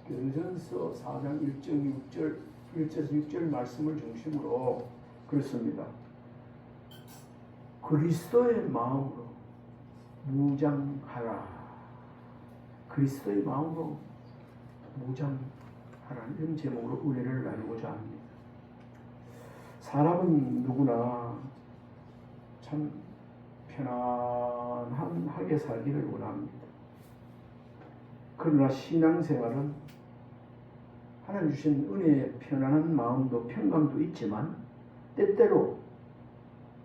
고린도전서 4장 1절에서 6절 말씀을 중심으로 그렇습니다. 그리스도의 마음으로 무장하라. 그리스도의 마음으로 무장하라. 이런 제목으로 은혜를 나누고자 합니다. 사람은 누구나 참 편안하게 살기를 원합니다. 그러나 신앙생활은 하나님 주신 은혜의 편안한 마음도 평강도 있지만 때때로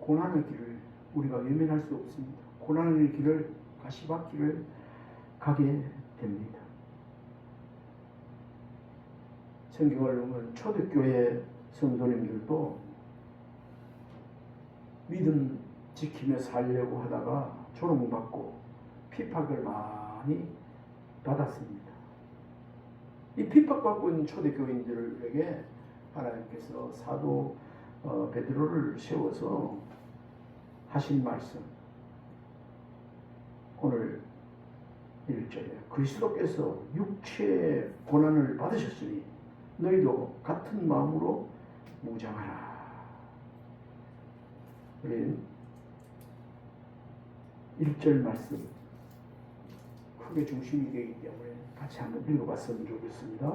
고난의 길을 우리가 외면할 수 없습니다. 고난의 길을 가시밭길을 가게 됩니다. 성경을 보면 초대교회 성도님들도 믿음 지키며 살려고 하다가 조롱받고 핍박을 많이 받았습니다. 이 핍박받고 있는 초대교인들에게 하나님께서 사도 베드로를 세워서 하신 말씀, 오늘 1절에 그리스도께서 육체의 고난을 받으셨으니 너희도 같은 마음으로 무장하라. 우리 1절 말씀 크게 중심이 되기 때문에 같이 한번 읽어봤으면 좋겠습니다.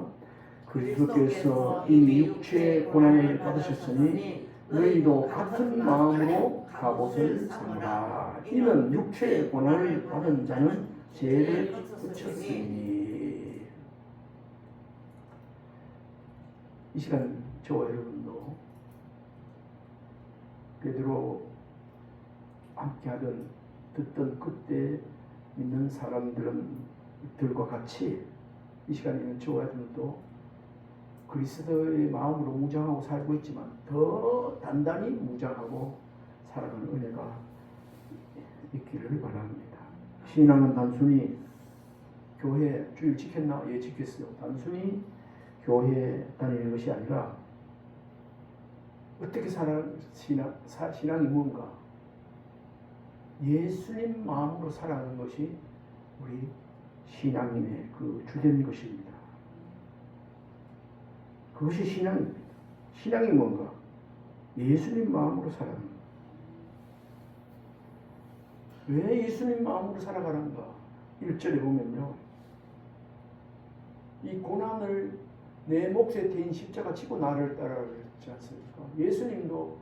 그리스도께서 이미 육체의 고난을 받으셨으니 너희도 같은 마음으로 갑옷을 삼으라. 이는 육체의 고난을 받은 자는 죄를 붙였으니. 이 시간 저와 여러분도 베드로 함께하던 듣던 그때 믿는 사람들과 같이 이 시간에는 저와 여러분도 그리스도의 마음으로 무장하고 살고 있지만 더 단단히 무장하고 살아가는 은혜가 있기를 바랍니다. 신앙은 단순히 교회 주일 지켰나? 예, 지켰어요. 단순히 교회 다니는 것이 아니라 어떻게 신앙이 뭔가 예수님 마음으로 살아가는 것이 우리 신앙인의 그 주된 것입니다. 그것이 신앙입니다. 신앙이 뭔가? 예수님 마음으로 살아가는 것. 왜 예수님 마음으로 살아가는가? 1절에 보면요. 이 고난을 내 몫에 대인 십자가 지고 나를 따라라 그랬지 않습니까? 예수님도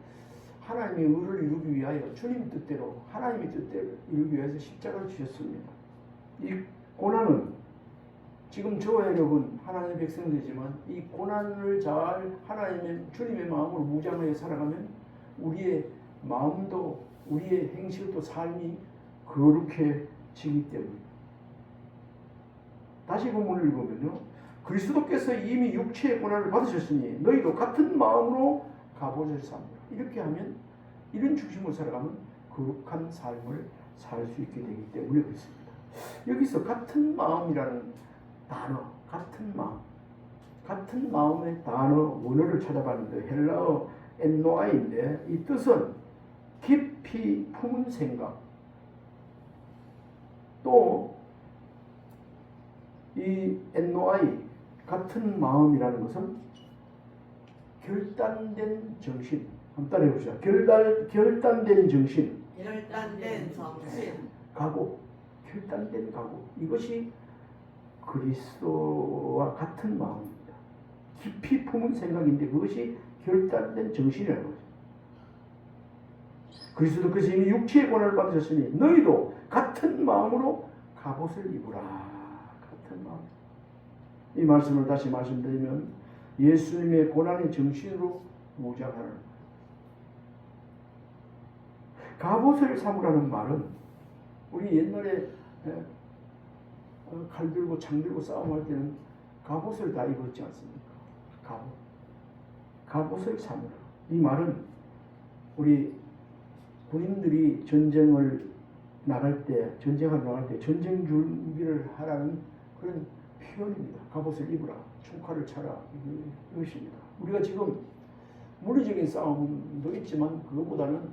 하나님의 의를 이루기 위하여 주님 뜻대로 하나님의 뜻대로 이루기 위해서 십자가를 지셨습니다. 이 고난은 지금 저와 여러분 하나님의 백성되지만 이 고난을 잘 하나님의 주님의 마음으로 무장하여 살아가면 우리의 마음도 우리의 행실도 삶이 거룩해지기 때문입니다. 다시 본문을 읽으면요. 그리스도께서 이미 육체의 고난을 받으셨으니 너희도 같은 마음으로 갑옷을 삼으라. 이렇게 하면 이런 중심으로 살아가면 거룩한 삶을 살 수 있게 되기 때문에 그렇습니다. 여기서 같은 마음이라는 단어, 같은 마음의 단어 원어를 찾아봤는데 헬라어 엔노아인데 이 뜻은 깊이 품은 생각, 또 이 엔노아이 같은 마음이라는 것은 결단된 정신. 한번 따라해 보시죠. 결단된 정신. 결단된 정신. 각오. 결단된 각오. 이것이 그리스도와 같은 마음입니다. 깊이 품은 생각인데 그것이 결단된 정신이라는 거죠. 그리스도께서 이미 육체의 고난을 받으셨으니 너희도 같은 마음으로 갑옷을 입으라. 같은 마음. 이 말씀을 다시 말씀드리면 예수님의 고난의 정신으로 무장하는 갑옷을 삼으라는 말은 우리 옛날에 칼 들고 창 들고 싸움할 때는 갑옷을 다 입었지 않습니까? 갑옷을 삼으라. 이 말은 우리 군인들이 전쟁하러 나갈 때 전쟁 준비를 하라는 그런 표현입니다. 갑옷을 입으라, 총칼을 차라, 이것입니다. 우리가 지금 물리적인 싸움도 있지만 그것보다는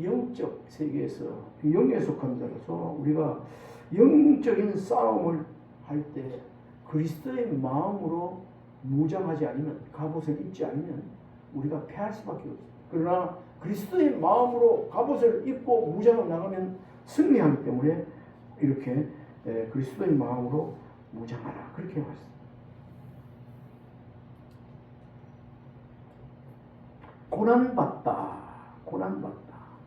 영적 세계에서 영에 속한 자로서 우리가 영적인 싸움을 할 때 그리스도의 마음으로 무장하지 않으면, 갑옷을 입지 않으면 우리가 패할 수밖에 없어요. 그러나 그리스도의 마음으로 갑옷을 입고 무장을 나가면 승리하기 때문에 이렇게 그리스도의 마음으로 무장하라, 그렇게 말했습니다. 고난받다.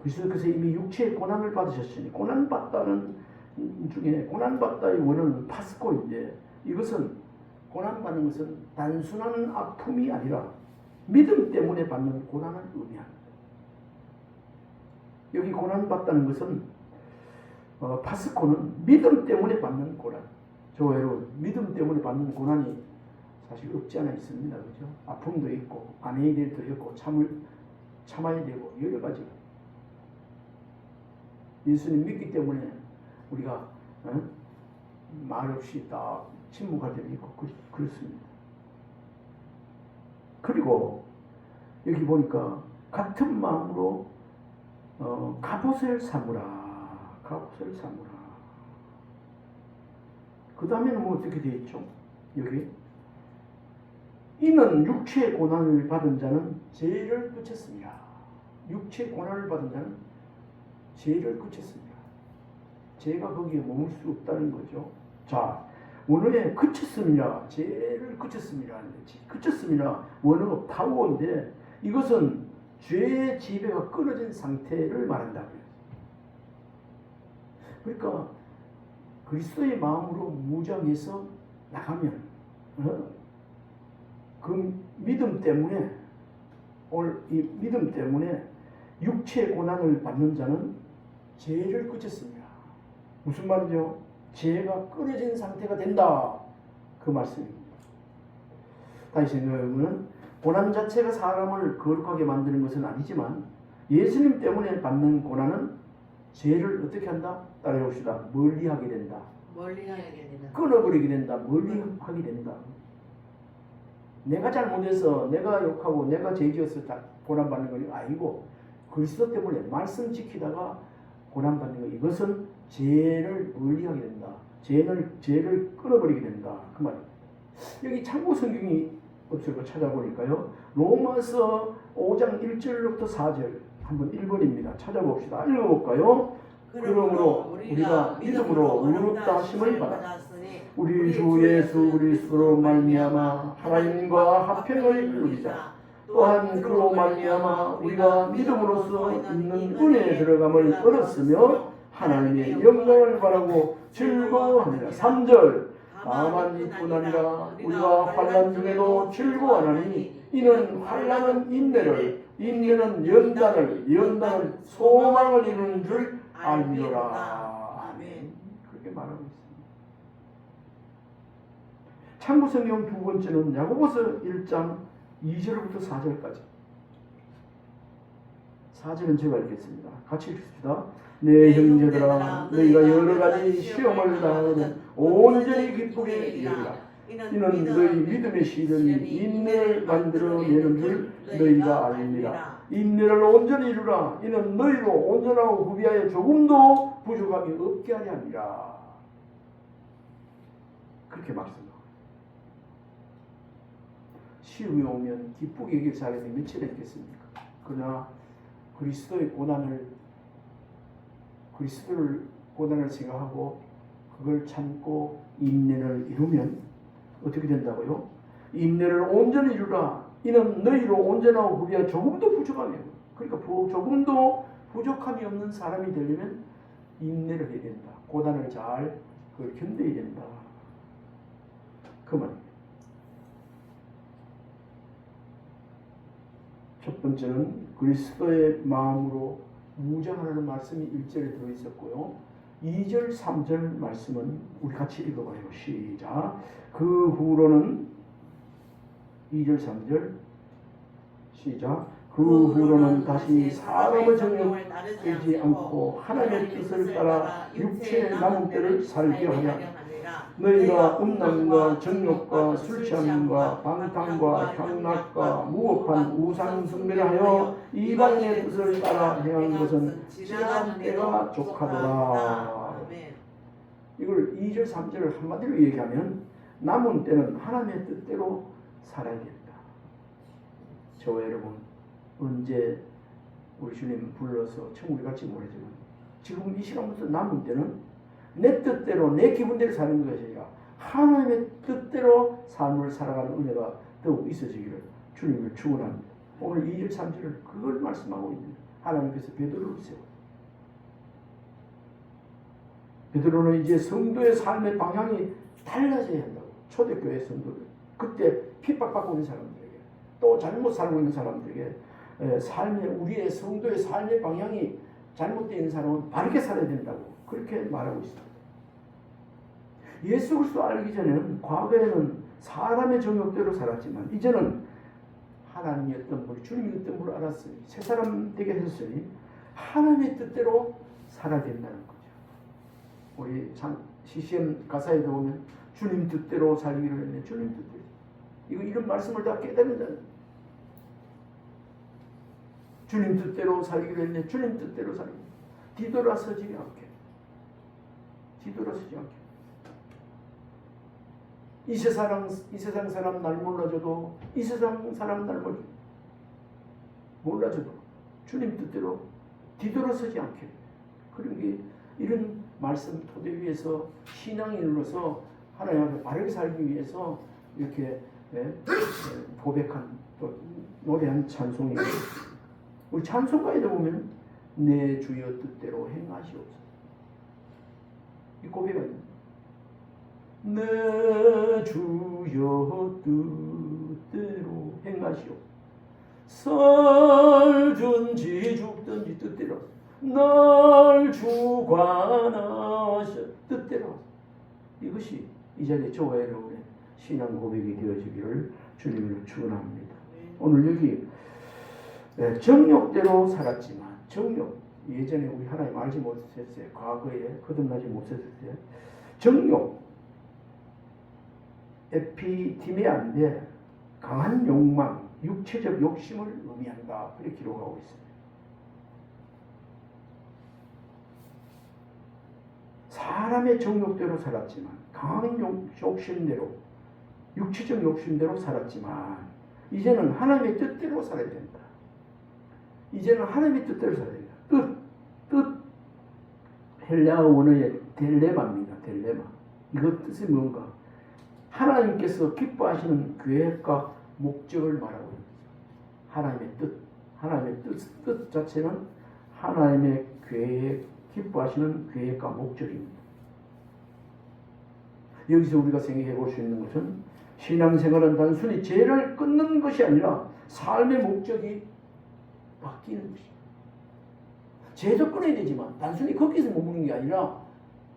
그래서 이미 육체의 고난을 받으셨으니, 고난받다는 중에 고난받다의 원어는 파스코인데, 이것은 고난받는 것은 단순한 아픔이 아니라 믿음 때문에 받는 고난을 의미합니다. 여기 고난받다는 것은 파스코는 믿음 때문에 받는 고난. 저 여러분, 믿음 때문에 받는 고난이 사실 없지 않아 있습니다. 그죠? 아픔도 있고 아내의 일도 있고 참아야 되고 여러 가지가. 예수님 믿기 때문에 우리가 말없이 딱 침묵할 때도 있고 그렇습니다. 그리고 여기 보니까 같은 마음으로 갑옷을 삼으라. 그 다음에는 뭐 어떻게 되어 있죠? 여기 이는 육체의 고난을 받은 자는 죄를 그쳤습니다. 육체의 고난을 받은 자는 죄를 그쳤습니다. 죄가 거기에 머물 수 없다는 거죠. 자, 원어에 그쳤습니다. 죄를 그쳤습니다. 그쳤습니다. 원어가 파워인데 이것은 죄의 지배가 끊어진 상태를 말한다고요. 그러니까 그리스도의 마음으로 무장해서 나가면 그 믿음 때문에 이 믿음 때문에 육체의 고난을 받는 자는 죄를 그쳤습니다. 무슨 말이죠? 죄가 끊어진 상태가 된다, 그 말씀입니다. 다시 생각해보면 고난 자체가 사람을 거룩하게 만드는 것은 아니지만 예수님 때문에 받는 고난은 죄를 어떻게 한다? 따라해봅시다. 멀리하게 된다. 끊어버리게 된다. 멀리하게 된다. 내가 잘못해서 내가 욕하고 내가 죄지어서 고난받는 것이 아니고 그리스도 때문에 말씀 지키다가 고난받는 것, 이것은 죄를 멀리하게 된다. 죄를 끊어버리게 된다, 그 말입니다. 여기 참고 성경이 없을 거 찾아보니까요, 로마서 5장 1절부터 4절 한번 1번입니다. 찾아봅시다. 읽어볼까요? 그러므로 우리가 믿음으로 의롭다 하심을 받아 우리 주 예수 그리스도로 말미암아 하나님과 화평을 이루리자. 또한 그로 말미암아 우리가 믿음으로써 있는 은혜에 들어감을 얻었으며 하나님의 영광을 바라고 즐거워하느라. 3절 다만 이뿐 아니라 우리가 환난 중에도 즐거워하나니 이는 환난은 인내를, 인내는 연단을 소망을 이루는 줄 알미노라. 아멘. 그렇게 말하고 있습니다. 참고 성경 두 번째는 야고보서 1장 2절부터 4절까지. 4절은 제가 읽겠습니다. 같이 읽읍시다. 내 형제들아, 너희가 여러 가지 시험을 당하거든 온전히 기쁘게 이르라. 이는 너희 믿음의 시련이 인내를 만들어내는 줄 너희가 알미라. 인내를 온전히 이루라. 이는 너희로 온전하고 구비하여 조금도 부족함이 없게 하려 함이라. 그렇게 말씀합니다. 시험이 오면 기쁘게 여길 자리에서 며칠 있겠습니까? 그러나 그리스도를 고난을 생각하고 그걸 참고 인내를 이루면 어떻게 된다고요? 인내를 온전히 이루라. 이는 너희로 온전하고 구비하여 조금도 부족함이 없다. 그러니까 조금도 부족함이 없는 사람이 되려면 인내를 해야 된다. 고난을 잘 견뎌야 된다. 그 말입니다. 첫 번째는 그리스도의 마음으로 무장하라는 말씀이 1절에 들어있었고요. 2절, 3절 말씀은 우리 같이 읽어봐요. 시작. 그 후로는 2절, 3절 시작. 그 후로는 다시 사람의 정욕을 따르지 않고 하나님의 뜻을 따라 육체의 남은 때를 살게 하냐. 너희가 음란과 정욕과 술취함과 방탕과 향락과 무법한 우상 숭배를 하여 이방인의 뜻을 따라 행한 것은 지난 때가 족하더라. 이걸 2절 3절을 한마디로 얘기하면 남은 때는 하나님의 뜻대로 살아야겠다. 저와 여러분, 언제 우리 주님 불러서 천국에 갈지 모르지만 지금 이 시간부터 남은 때는 내 뜻대로 내 기분대로 사는 것이 아니라 하나님의 뜻대로 삶을 살아가는 은혜가 더욱 있어지기를 주님을 축원합니다. 오늘 2절 3절을 그걸 말씀하고 있는 하나님께서 베드로를 세워. 베드로는 이제 성도의 삶의 방향이 달라져야 한다고. 초대교회 성도들, 그때 핍박받고 있는 사람들에게, 또 잘못 살고 있는 사람들에게 우리의 성도의 삶의 방향이 잘못되어 있는 사람은 바르게 살아야 된다고 그렇게 말하고 있습니다. 예수 그리스도 알기 전에는, 과거에는 사람의 정욕대로 살았지만 이제는 하나님이 어떤 분, 주님이 어떤 분을 알았으니, 새 사람 되게 하셨으니 하나님의 뜻대로 살아야 된다는 거죠. 우리 CCM 가사에도 보면 주님 뜻대로 살기로 했네. 주님 뜻대로. 이런 말씀을 다 깨달은다는, 주님 뜻대로 살기로 했네. 주님 뜻대로 살기로. 뒤돌아서지 않게. 뒤돌아서지 않게. 이 세상 사람 날 몰라줘도, 이 세상 사람 날 몰라줘도 주님 뜻대로 뒤돌아서지 않게. 그런 게, 이런 말씀 토대 위에서 신앙인으로서 하나님 앞에 바르게 살기 위해서 이렇게 고백한, 또 노래한 찬송이에요. 우리 찬송가에도 보면 내 주여 뜻대로 행하시옵소서. 이 고백은 내 주여 뜻대로 행하시오. 살든지 죽든지 뜻대로, 날 주관하셔 뜻대로. 이것이 이 자리에 저와 여러분의 신앙 고백이 되어지기를 주님을 축원합니다. 오늘 여기 정욕대로 살았지만, 정욕, 예전에 우리 하나님 알지 못했어요. 과거에 거듭나지 못했을 때 정욕, 에피디미아인데 강한 욕망, 육체적 욕심을 의미한다. 그렇게 기록하고 있습니다. 사람의 정욕대로 살았지만, 강한 욕심대로, 육체적 욕심대로 살았지만 이제는 하나님의 뜻대로 살아야 된다. 이제는 하나님의 뜻대로 살아야 된다. 뜻, 헬라어 원어의 딜레마입니다. 딜레마. 이것 뜻이 뭔가? 하나님께서 기뻐하시는 계획과 목적을 말하고 있습니다. 하나님의 뜻 자체는 하나님의 계획, 기뻐하시는 계획과 목적입니다. 여기서 우리가 생각해 볼 수 있는 것은, 신앙생활은 단순히 죄를 끊는 것이 아니라 삶의 목적이 바뀌는 것입니다. 죄도 끊어야 되지만 단순히 거기서 머무는 게 아니라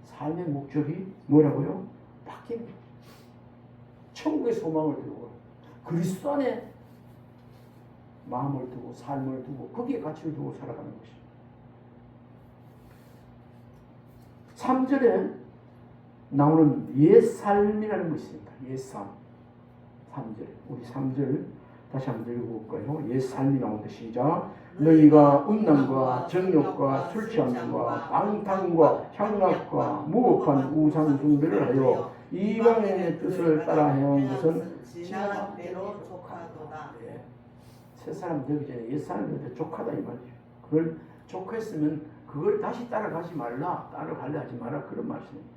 삶의 목적이 뭐라고요? 바뀌는 거예요. 천국의 소망을 두고 그리스도 안에 마음을 두고 삶을 두고 거기에 가치를 두고 살아가는 것입니다. 3절에 나오는 옛삶이라는 것이 있습니다. 옛삶. 3절. 우리 3절 다시 한번 읽어볼까요? 옛삶이 나오는데 시작. 너희가 음란과 정욕과 술 취함과 방탕과 향락과 무법한 우상 숭배를 하여 이방인의 뜻을 따라 행한 것은 지나간 대로 족하도다. 새 사람 되기 전에 옛 사람한테 족하다 이 말이죠. 그걸 족했으면 그걸 다시 따라가지 말라, 따라가려 하지 마라, 그런 말씀입니다.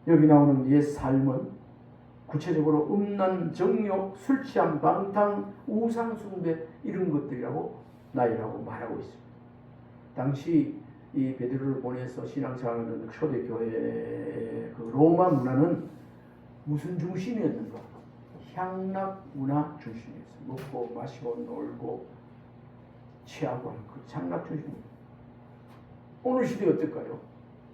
여기 나오는 옛 삶은 구체적으로 음란, 정욕, 술 취함, 방탕, 우상 숭배 이런 것들이라고 나열하고 말하고 있습니다. 당시 이 베드로를 보내서 신앙생활하는 초대교회의 그 로마 문화는 무슨 중심이었는가? 향락 문화 중심이었어요. 먹고 마시고 놀고 취하고 하는 그 향락 중심입니다. 오늘 시대 어떨까요?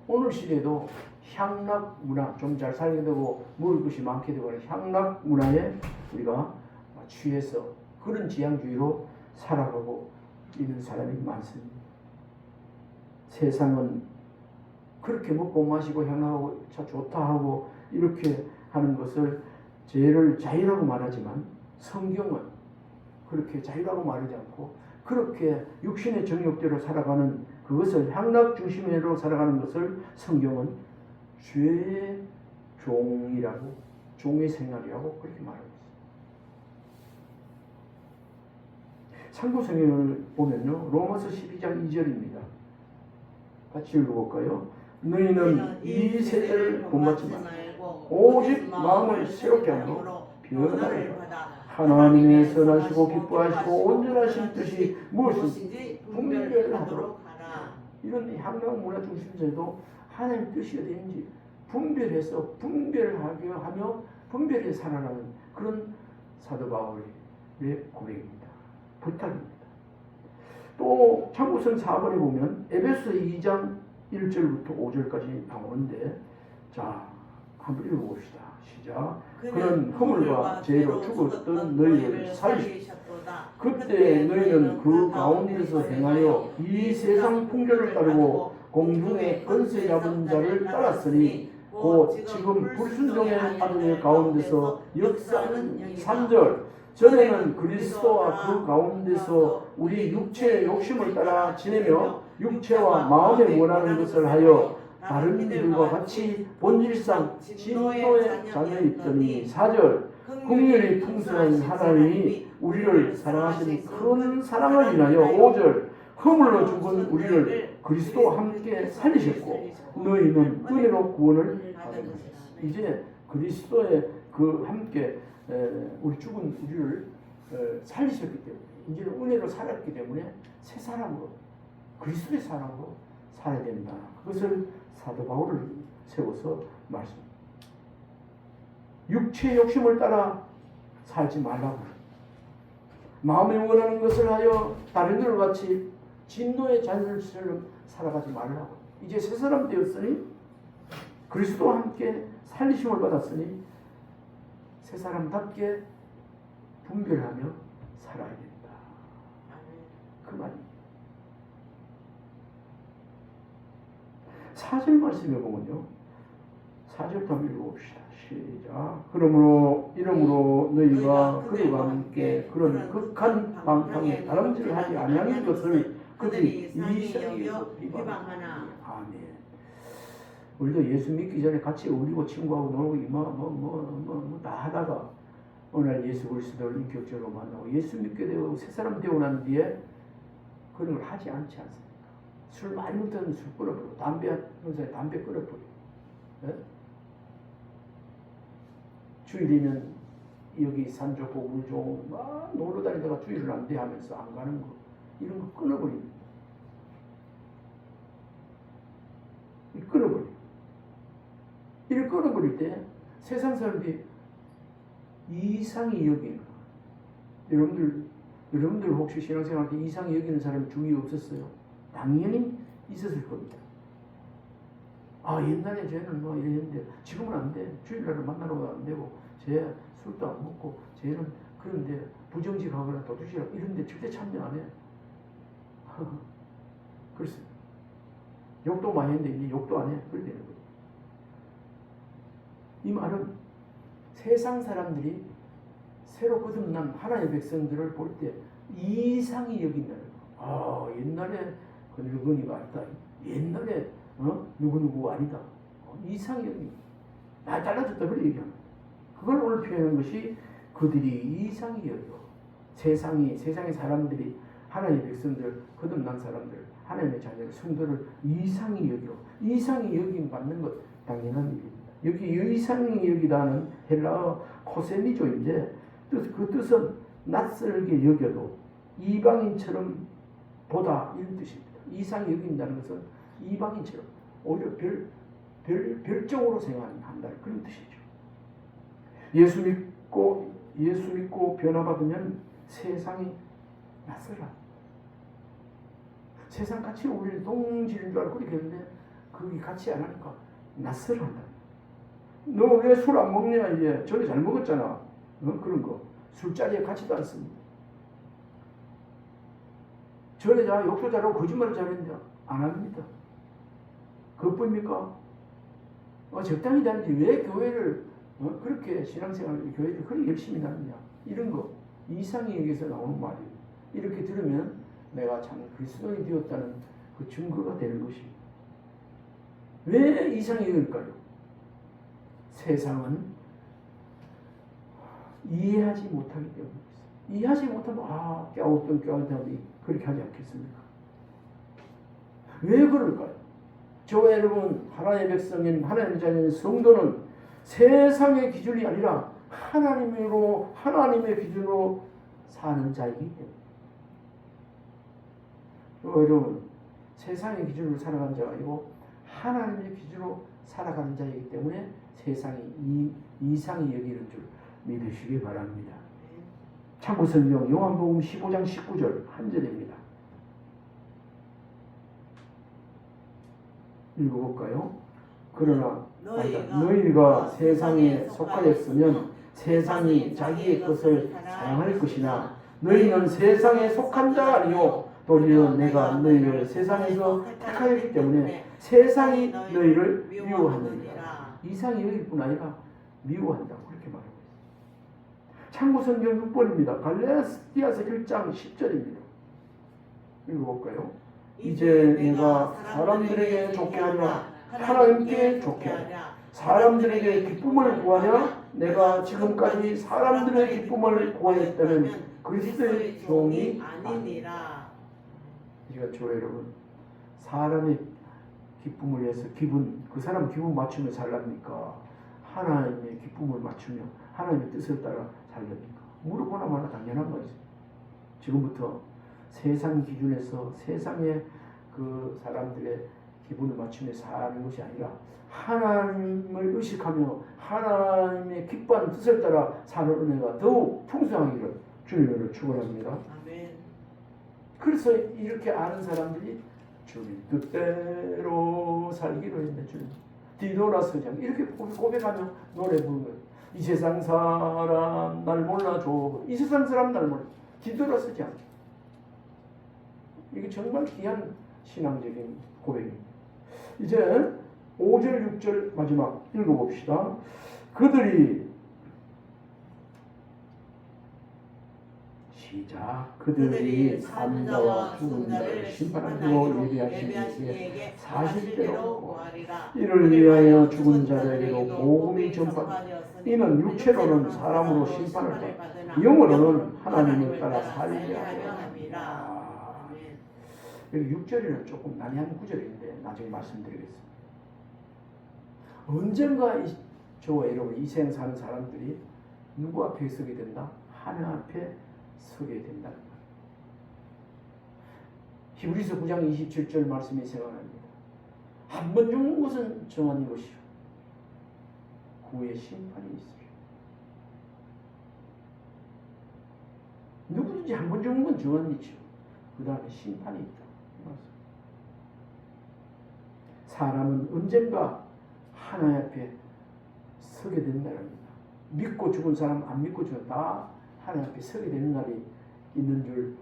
오늘 시대도 향락 문화, 좀 잘 살게 되고 먹을 것이 많게 되고 하는 향락 문화에 우리가 취해서 그런 지향주의로 살아가고 있는 사람이 많습니다. 세상은 그렇게 먹고 마시고 향하고 차 좋다 하고 이렇게 하는 것을 죄를 자유라고 말하지만 성경은 그렇게 자유라고 말하지 않고 그렇게 육신의 정욕대로 살아가는 그것을 향락 중심으로 살아가는 것을 성경은 죄의 종이라고, 종의 생활이라고 그렇게 말하고 있습니다. 참고성경을 보면요, 로마서 12장 2절입니다. 같이 읽어볼까요? 너희는 이 세대를 본받지 말고 오직 마음을 새롭게 하므로 변화를 받아 하나님의 선하시고 기뻐하시고 온전하신 뜻이 무엇인지 분별하도록 하라. 이런 향락 문화 중심제도 하나님의 뜻이 어디인지 분별해서 분별하게 하며 분별해 살아가는 그런 사도 바울의 고백입니다. 부탁입니다. 또 참고선 4번에 보면 에베소서 2장 1절부터 5절까지 나오는데, 자, 한번 읽어봅시다. 시작. 그는 허물과 죄로 죽었던 너희를 살리셨도다. 그때 너희는 그 가운데서 행하여 이 세상 풍조를 따르고 공중의 권세 잡은 자를 따랐으니 곧 지금 불순종의 아들 가운데서 역사하는 3절. 전에는 그리스도와 그 가운데서 우리 육체의 욕심을 따라 지내며 육체와 마음에 원하는 것을 하여 다른 이들과 같이 본질상 진노의 자녀였더니 4절. 긍휼이 풍성한 하나님이 우리를 사랑하신 큰 사랑을 인하여 5절. 허물로 죽은 우리를 그리스도와 함께 살리셨고 너희는 은혜로 구원을 받은 것이다. 이제 그리스도의 그 함께 우리 죽은 우리를 살리셨기 때문에 이제는 은혜로 살았기 때문에 새 사람으로 그리스도의 사람으로 살아야 된다. 그것을 사도 바울을 세워서 말씀합니다. 육체의 욕심을 따라 살지 말라고. 마음에 원하는 것을 하여 다른 이들과 같이 진노의 자녀처럼 살아가지 말라고. 이제 새 사람 되었으니 그리스도와 함께 살리심을 받았으니 새 사람답게 분별하며 살아야 된다. 그 말입니다. 4절 말씀해 보면요. 4절 한번 읽어봅시다. 시작. 이러므로 너희가 그들과 함께 그런 극한 방탕에 다름질하지 아니하는 것을 그들이 이상히 여겨 비방하나. 아멘. 우리도 예수 믿기 전에 같이 어울리고 친구하고 놀고 다 하다가 어느 날 예수 그리스도를 인격적으로 만나고 예수 믿게 되고 새 사람 되고 난 뒤에 그런 걸 하지 않지 않습니까? 술 많이 먹던 술 끊어버리고 담배 끊어버리고, 네? 주일이면 여기 산 좋고 물 좋고 막 놀러 다니다가 주일을 안 돼 하면서 안 가는 거 이런 거 끊어버립니다. 이를 끊어버릴 때 세상 사람들이 이상히 여기는 거예요. 여러분들 혹시 신앙생활 때 이상히 여기는 사람이 주위에 없었어요? 당연히 있었을 겁니다. 아, 옛날에 쟤는 뭐 이랬는데 지금은 안 돼. 주일날을 만나러도 안 되고 쟤 술도 안 먹고 쟤는 그런데 부정직하거나 도둑질하고 이런데 절대 참여 안 해. 그렇습니다. 욕도 많이 했는데 이제 욕도 안 해. 그래 되는 거예요. 이 말은 세상 사람들이 새로 거듭난 하나님의 백성들을 볼 때 이상히 여긴다는 거. 아, 옛날에 그 늙은이가 아니다. 옛날에 누구누구 아니다. 이상히 여긴다. 나 달라졌다. 그래 얘기합니다. 그걸 오늘 표현한 것이 그들이 이상히 여겨. 세상의 사람들이 하나님의 백성들, 거듭난 사람들, 하나님의 자녀, 성도를 이상히 여겨. 이상히 여김 받는 것 당연한 일입니다. 여기 이상히 여기다는 헬라어 코셀리조인데 그 뜻은 낯설게 여겨도 이방인처럼 보다 이런 뜻입니다. 이상히 여긴다는 것은 이방인처럼 오히려 별종으로 생각한다는 그런 뜻이죠. 예수 믿고 변화받으면 세상이 낯설어. 세상 같이 우리를 동질인 줄 알고 그렇게 했는데 그게 같이 안 하니까 낯설어한다. 너 왜 술 안 먹냐 이제 전에 잘 먹었잖아. 그런 거 술자리에 같이도 않습니다. 전에 자 욕도 잘하고 거짓말을 잘했는데 안 합니다. 그것뿐입니까? 적당히 다니지 왜 교회를 그렇게 신앙생활 교회를 그렇게 열심히 다니냐 이런 거 이상히 여기서 나오는 말이에요. 이렇게 들으면 내가 참 그리스도인이 되었다는 그 증거가 되는 것입니다. 왜 이상히 여길까요? 세상은 이해하지 못하기 때문에 이해하지 못하면 깨우던 그렇게 하지 않겠습니까? 왜 그럴까요? 저와 여러분 하나님의 백성인 하나님의 자녀인 성도는 세상의 기준이 아니라 하나님의 기준으로 사는 자이기 때문에 여러분 세상의 기준으로 살아가는 자가 아니고 하나님의 기준으로 살아가는 자이기 때문에 세상이 이상히 여기는 줄 믿으시기 바랍니다. 참고성경 요한복음 15장 19절 한 절입니다. 읽어볼까요? 그러나 너희가 세상에 속하였으면 세상이 자기의 것을 사랑할 것이나 너희는 세상에 속한 자가 아니요 도리어 내가 너희를 세상에서 택하였기 때문에 세상이 너희를 미워하느니라. 이상이 여길 뿐 아니라 미워한다고 그렇게 말하고 있습니다. 참고성경 6번입니다. 갈라디아서 1장 10절입니다. 읽어볼까요? 이제 내가 사람들에게 좋게 하냐 하나님께 좋게 하냐 사람들에게 기쁨을 구하냐 내가 지금까지 사람들의 기쁨을 구하였다면 그리스도의 종이 아니니라. 제가 저 여러분 사람의 기쁨을 위해서 그 사람 기분 맞추며 살랍니까? 하나님의 기쁨을 맞추며 하나님의 뜻을 따라 살랍니까? 물어보나 마나 당연한 거죠. 지금부터 세상 기준에서 세상의 그 사람들의 기분을 맞추며 사는 것이 아니라 하나님을 의식하며 하나님의 기뻐하는 뜻을 따라 사는 은혜가 더욱 풍성하기를 주님으로 축원합니다. 아멘. 그래서 이렇게 아는 사람들이 주님 뜻대로 살기로 했네. 주님 뒤돌아서지 않고 이렇게 고백하며 노래 부르는 거예요. 이 세상 사람 날 몰라줘. 이 세상 사람 날 몰라. 뒤돌아서지 않고. 이게 정말 귀한 신앙적인 고백입니다. 이제 5절 6절 마지막 읽어봅시다. 그들이 산 자와 죽은 자를 심판하기로 예비하신 이에게 사실대로 구하리라. 이를 위하여 죽은 자들에게도 복음이 전파되었으니 이는 육체로는 사람으로 심판을 받으나 영으로는 하나님을 따라 살리려 함이라. 여기 6절에는 조금 난해한 구절인데 나중에 말씀드리겠습니다. 언젠가 저와 여러분 이 세상 사는 사람들이 누구 앞에 서게 된다? 하나님 앞에 서게 된다는 거예요. 히브리서 9장 27절 말씀이 생각납니다. 한 번 죽는 것은 정한 것이요 후에 심판이 있으리라. 누구든지 한 번 죽는 건 정한 일이죠. 그 다음에 심판이 있다. 사람은 언젠가 하나님 앞에 서게 된다는 겁니다. 믿고 죽은 사람, 안 믿고 죽은 다 하나님 앞에 서게 되는 날이 있는 줄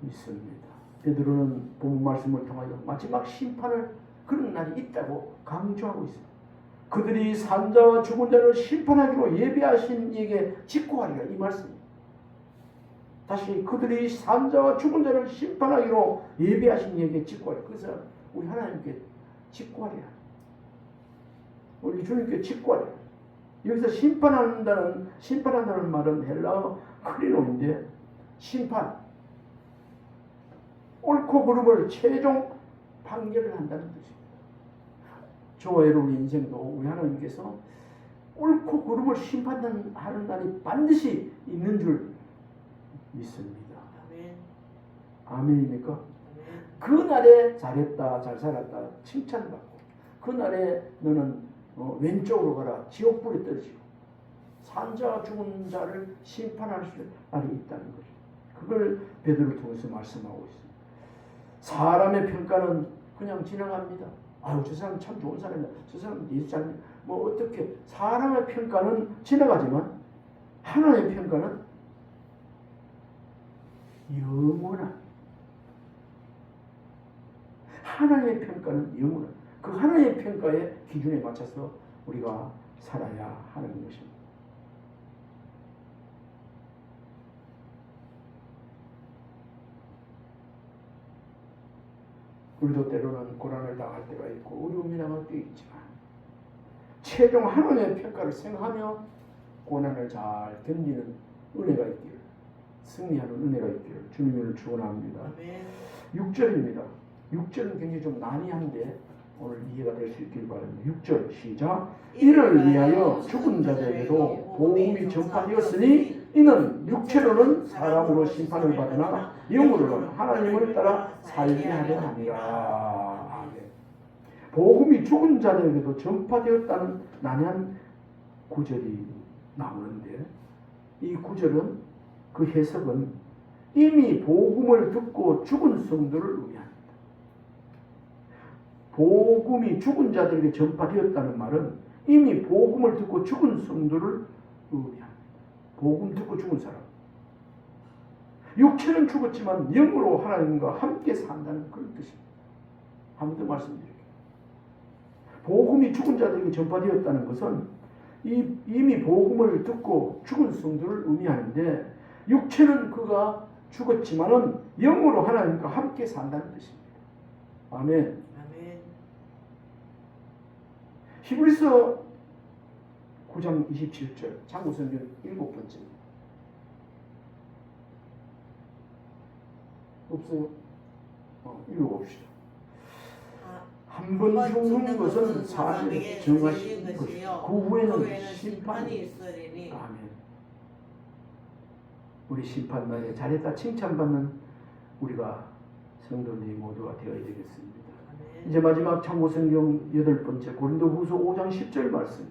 믿습니다. 베드로는 본 말씀을 통하여 마지막 심판을 그런 날이 있다고 강조하고 있습니다. 그들이 산 자와 죽은 자를 심판하기로 예비하신 이에게 직고하리라. 이 말씀입니다. 다시 그들이 산 자와 죽은 자를 심판하기로 예비하신 이에게 직고하리라. 그래서 우리 하나님께 직고하리라. 우리 주님께 직고하리라. 여기서 심판한다는 말은 헬라어 크리노인데 심판, 옳고 그름을 최종 판결을 한다는 뜻입니다. 저와 여러분의 인생도 우리 하나님께서 옳고 그름을 심판하는 날이 반드시 있는 줄 믿습니다. 아멘. 아멘입니까? 아멘. 그 날에 잘했다, 잘 살았다 칭찬받고 그 날에 너는 왼쪽으로 가라 지옥불에 떨어지고 산 자와 죽은 자를 심판할 날이 있다는 거죠. 그걸 베드로를 통해서 말씀하고 있습니다. 사람의 평가는 그냥 지나갑니다. 아유 저 사람 참 좋은 사람이다. 저 사람 예수 잘 뭐 어떻게 사람의 평가는 지나가지만 하나님의 평가는 영원한 하나님의 평가는 영원한 그 하나님의 평가의 기준에 맞춰서 우리가 살아야 하는 것입니다. 우리도 때로는 고난을 당할 때가 있고 어려움이 당할 때 있지만 최종 하나님의 평가를 생각하며 고난을 잘 견디는 은혜가 있기를, 승리하는 은혜가 있기를 주님을 축원합니다. 아멘. 6절입니다. 6절은 굉장히 좀 난이한데 오늘 이해가 될 수 있길 바랍니다. 6절 시작. 이를 위하여 죽은 자들에게도 복음이 전파되었으니 이는 육체로는 사람으로 심판을 받으나 영으로는 하나님을 따라 살게 하려 함이라. 아멘. 복음이 죽은 자들에게도 전파되었다는 난해한 구절이 나오는데, 이 구절은, 그 해석은 이미 복음을 듣고 죽은 성도를 의미합니다. 복음이 죽은 자들에게 전파되었다는 말은 이미 복음을 듣고 죽은 성도를 의미합니다. 복음 듣고 죽은 사람. 육체는 죽었지만 영으로 하나님과 함께 산다는 그런 뜻입니다. 한 번 더 말씀드릴게요. 복음이 죽은 자들에게 전파되었다는 것은 이미 복음을 듣고 죽은 성도를 의미하는데, 육체는 그가 죽었지만은 영으로 하나님과 함께 산다는 뜻입니다. 아멘. 아멘. 히브리서 9장 27절 참고성경 7번째. 없어요? 읽어봅시다. 한 번 죽는 것은 사실에 정하신 것이요 그 후에는 심판이 있으리니. 아멘. 우리 심판날에 잘했다 칭찬받는 우리가 성도들이 모두가 되어야 되겠습니다. 아멘. 이제 마지막 참고성경 8번째 고린도후서 5장 10절 말씀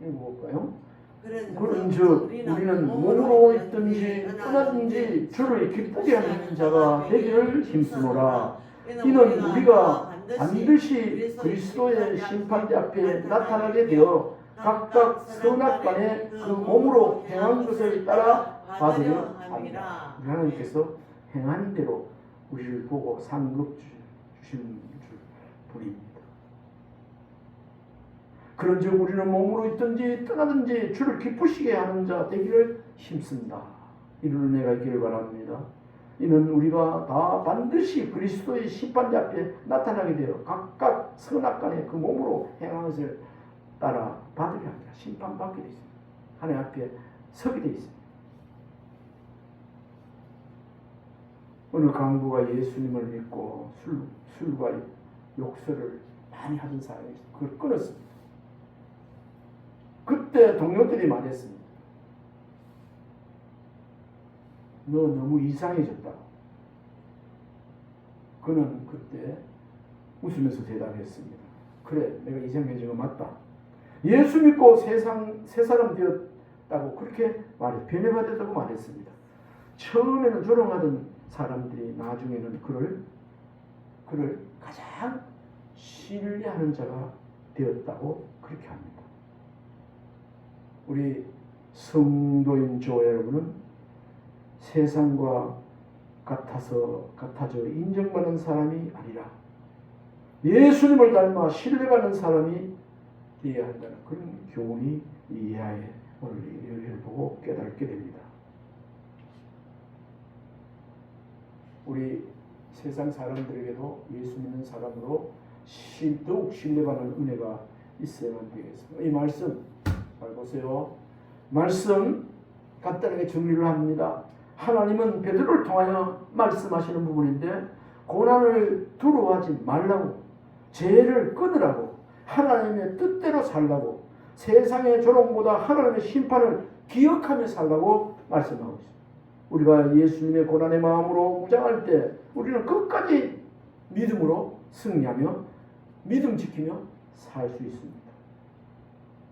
읽어볼까요? 그런즉 우리는 몸으로 있든지 떠나든지 주를 기쁘게 하는 자가 되기를 힘쓰노라. 이는 우리가 반드시 그리스도의 심판대 앞에 나타나게 되어 각각 선악간에 그 몸으로 행한 것을 따라 받으려 합니다. 하나님께서 행한 대로 우리를 보고 상급 주시는 줄 뿐입니다. 그런즉 우리는 몸으로 있든지 떠나든지 주를 기쁘시게 하는 자 되기를 힘쓴다. 이런 은혜가 있기를 바랍니다. 이는 우리가 다 반드시 그리스도의 심판대 앞에 나타나게 되어 각각 선악간에 그 몸으로 행한 것을 따라 받으려 합니다. 심판받게 되어 있습니다. 하나님 앞에 서게 되어 있습니다. 오늘 강부가 예수님을 믿고 술과 욕설을 많이 하던 사람이 있어요. 그걸 끊었습니다. 그때 동료들이 말했습니다. 너 너무 이상해졌다. 그는 그때 웃으면서 대답했습니다. 그래, 내가 이상해진 거 맞다. 예수 믿고 새 사람 되었다고 그렇게 변해받았다고 말했습니다. 처음에는 조롱하던 사람들이 나중에는 그를 가장 신뢰하는 자가 되었다고 그렇게 합니다. 우리 성도인 교회 여러분은 세상과 같아져 인정받는 사람이 아니라 예수님을 닮아 신뢰받는 사람이 되어야 한다는 그런 교훈이 이하에 오늘 이 예를 보고 깨닫게 됩니다. 우리 세상 사람들에게도 예수 믿는 사람으로 더욱 신뢰받는 은혜가 있어야만 되겠습니다. 이 말씀 잘 보세요. 말씀 간단하게 정리를 합니다. 하나님은 베드로를 통하여 말씀하시는 부분인데, 고난을 두려워하지 말라고, 죄를 끊으라고, 하나님의 뜻대로 살라고, 세상의 조롱보다 하나님의 심판을 기억하며 살라고 말씀하고 있습니다. 우리가 예수님의 고난의 마음으로 무장할 때 우리는 끝까지 믿음으로 승리하며 믿음 지키며 살 수 있습니다.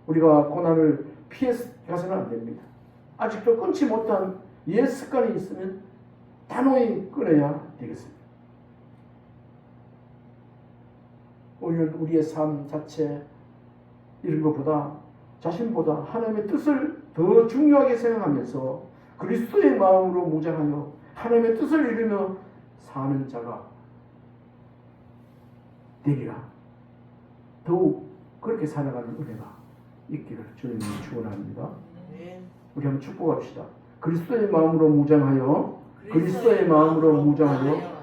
우리가 고난을 피해서 가서는 안 됩니다. 아직도 끊지 못한 옛 습관이 있으면 단호히 끊어야 되겠습니다. 우리는 우리의 삶 자체 이런 것보다 자신보다 하나님의 뜻을 더 중요하게 생각하면서 그리스도의 마음으로 무장하여 하나님의 뜻을 이루며 사는 자가 되리라. 더욱 그렇게 살아가는 은혜가 있기를 주님이 축원합니다. 우리 한번 축복합시다. 그리스도의 마음으로 무장하여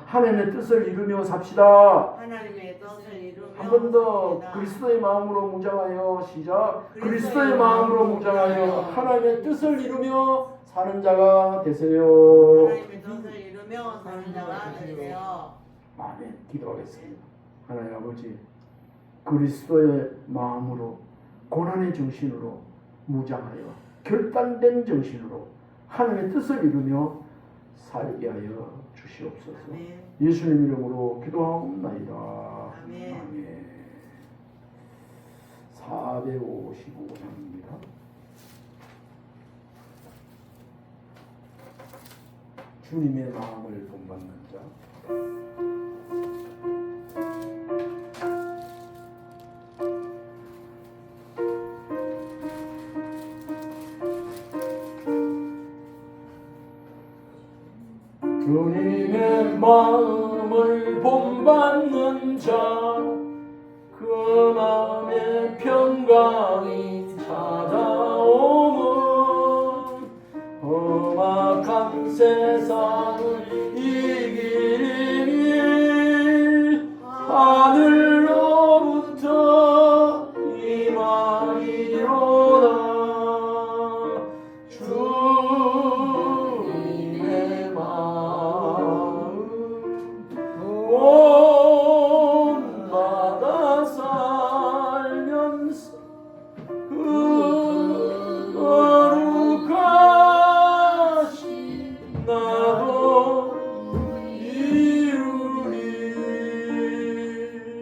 하나님의 뜻을 이루며 삽시다. 하나님의 뜻을 이루며 한 번 더 삽시다. 그리스도의 마음으로 무장하여 시작. 그리스도의 마음으로 무장하여 하나님의 뜻을 이루며 사는 자가 되세요. 하나님의 뜻을 이루며 사는 자가 되세요. 아멘. 기도하겠습니다. 하나님 아버지, 그리스도의 마음으로 고난의 정신으로 무장하여 결단된 정신으로 하나님의 뜻을 이루며 살게 하여 주시옵소서. 아멘. 예수님 이름으로 기도하옵나이다. 아멘. 아멘. 455장입니다. 주님의 마음을 본받는 자. 주님의 마음을 본받는 자